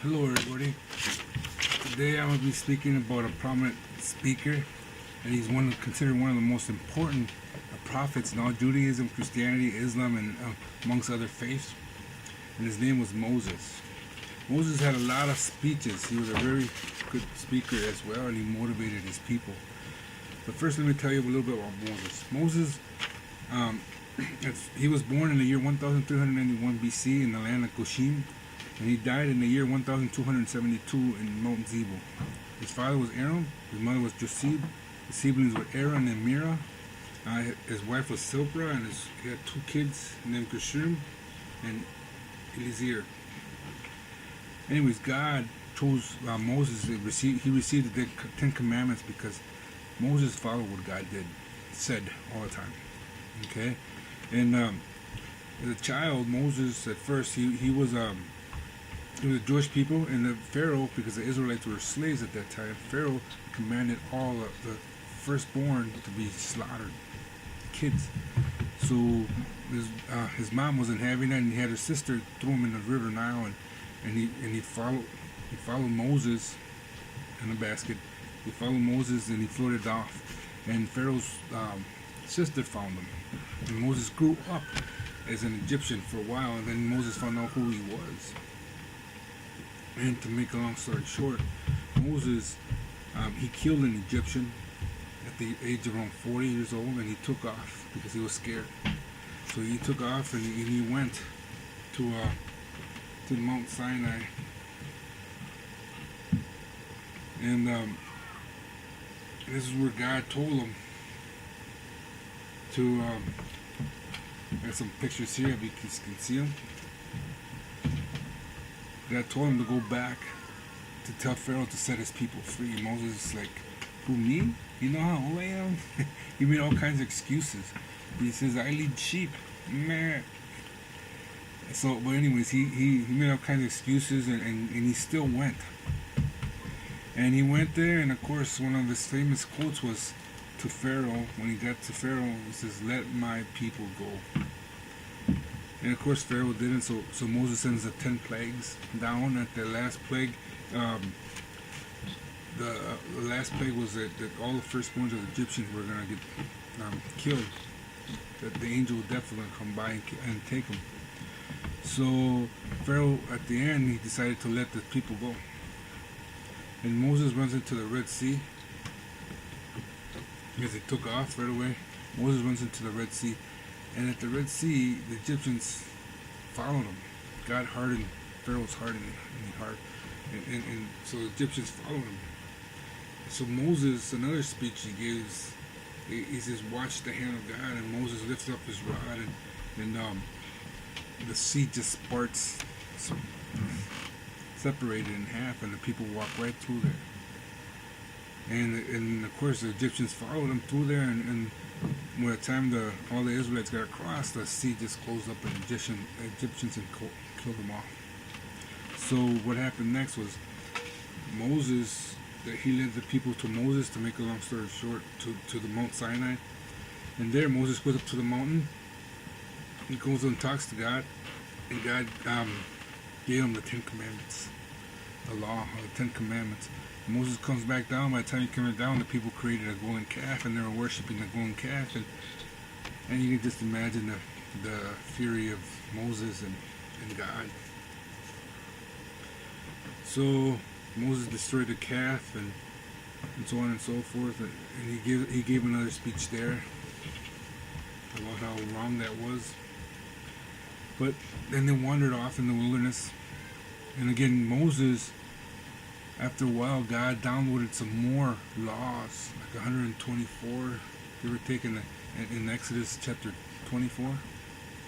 Hello, everybody. Today I'm going to be speaking about a prominent speaker, and he's considered one of the most important prophets in all Judaism, Christianity, Islam, and amongst other faiths. And his name was Moses. Moses had a lot of speeches. He was a very good speaker as well, and he motivated his people. But first, let me tell you a little bit about Moses. Moses, he was born in the year 1391 BC in the land of Goshen, and he died in the year 1272 in Mount Zebo. His father was Aaron, his mother was Jocheb, his siblings were Aaron and Mira. His wife was Silpra, and he had two kids named Gershom and Eliezer. Anyways, God chose Moses. He received the Ten Commandments because Moses followed what God said all the time. Okay, and as a child, Moses at first he was a Jewish people, and the Pharaoh, because the Israelites were slaves at that time, Pharaoh commanded all of the firstborn to be slaughtered, kids. So his mom wasn't having that, and he had his sister throw him in the river Nile, and he followed Moses in a basket. He followed Moses, and he floated off, and Pharaoh's sister found him, and Moses grew up as an Egyptian for a while, and then Moses found out who he was. And to make a long story short, Moses, he killed an Egyptian at the age of around 40 years old, and he took off because he was scared. So he took off, and he went to Mount Sinai, and this is where God told him to. I have some pictures here if you can see them. God told him to go back to tell Pharaoh to set his people free. Moses is like, who, me? You know how old I am? He made all kinds of excuses. He says, I lead sheep. Meh. So, but anyways, he made all kinds of excuses, and he still went. And he went there, and of course, one of his famous quotes was to Pharaoh. When he got to Pharaoh, he says, let my people go. And of course, Pharaoh didn't, so Moses sends the 10 plagues down. At the last plague, the last plague was that all the firstborns of the Egyptians were going to get killed. That the angel of death was going to come by and take them. So Pharaoh, at the end, he decided to let the people go. And Moses runs into the Red Sea because they took off right away. Moses runs into the Red Sea. And at the Red Sea, the Egyptians followed him. God hardened Pharaoh's heart, and so the Egyptians followed him. So Moses, another speech he gives, he says, watch the hand of God, and Moses lifts up his rod, and the sea just parts, separated in half, and the people walk right through there. And of course, the Egyptians followed him through there, and by the time all the Israelites got across, the sea just closed up, and Egyptians and killed them all. So what happened next was Moses, that he led the people to Moses, to make a long story short, to the Mount Sinai. And there Moses goes up to the mountain, he goes and talks to God, and God gave him the 10 Commandments, the law, or the 10 Commandments. Moses comes back down. By the time he comes down, the people created a golden calf, and they were worshiping the golden calf, and you can just imagine the fury of Moses and God. So Moses destroyed the calf, and so on and so forth, and he gave another speech there about how wrong that was. But then they wandered off in the wilderness, and again Moses, after a while, God downloaded some more laws, like 124, give or take, in Exodus chapter 24,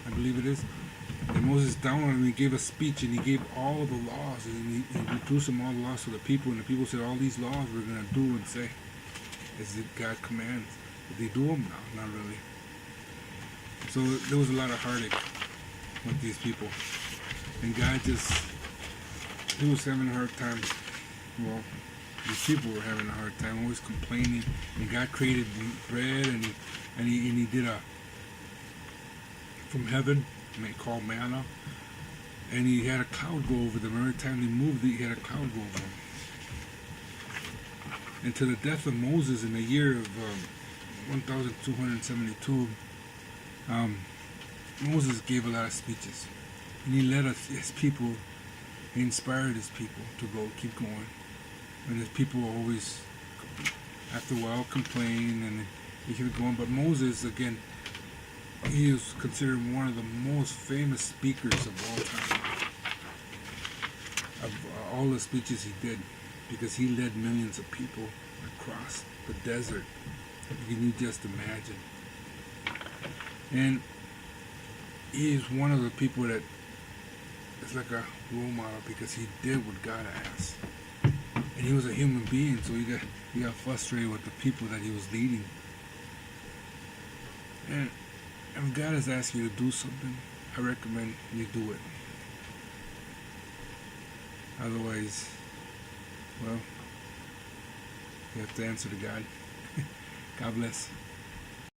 I believe it is. And Moses downloaded, and he gave a speech, and he gave all the laws, and he produced them all the laws to the people, and the people said, all these laws we're going to do and say, as God commands. Did they do them? No, not really. So there was a lot of heartache with these people. And God he was having a hard time. Well, these people were having a hard time, always complaining. And God created bread, and he did from heaven, called manna, and he had a cloud go over them. Every time they moved, he had a cloud go over them. And to the death of Moses in the year of 1272, Moses gave a lot of speeches, and he led his people. He inspired his people to go, keep going. And his people always, after a while, complain, and they keep going. But Moses, again, he is considered one of the most famous speakers of all time. Of all the speeches he did, because he led millions of people across the desert. Can you just imagine? And he is one of the people that is like a role model, because he did what God asked. And he was a human being, so he got frustrated with the people that he was leading. And if God has asked you to do something, I recommend you do it. Otherwise, well, you have to answer to God. God bless.